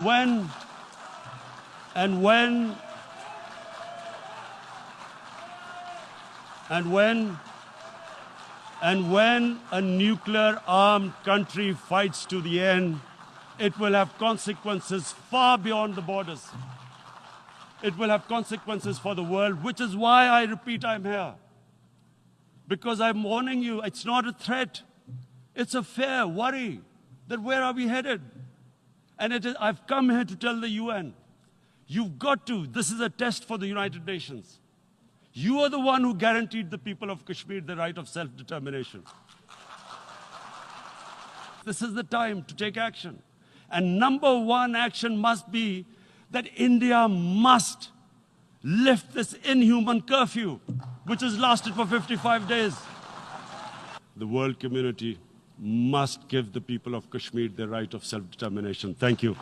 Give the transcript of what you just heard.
When and when a nuclear-armed country fights to the end, it will have consequences far beyond the borders. It will have consequences for the world, which is why I repeat I'm here. Because I'm warning you, it's not a threat. It's a fair worry that where are we headed? And I've come here to tell the UN, you've got to, this is a test for the United Nations. You are the one who guaranteed the people of Kashmir the right of self-determination. This is the time to take action. And number one action must be that India must lift this inhuman curfew, which has lasted for 55 days. The world community must give the people of Kashmir the right of self-determination. Thank you.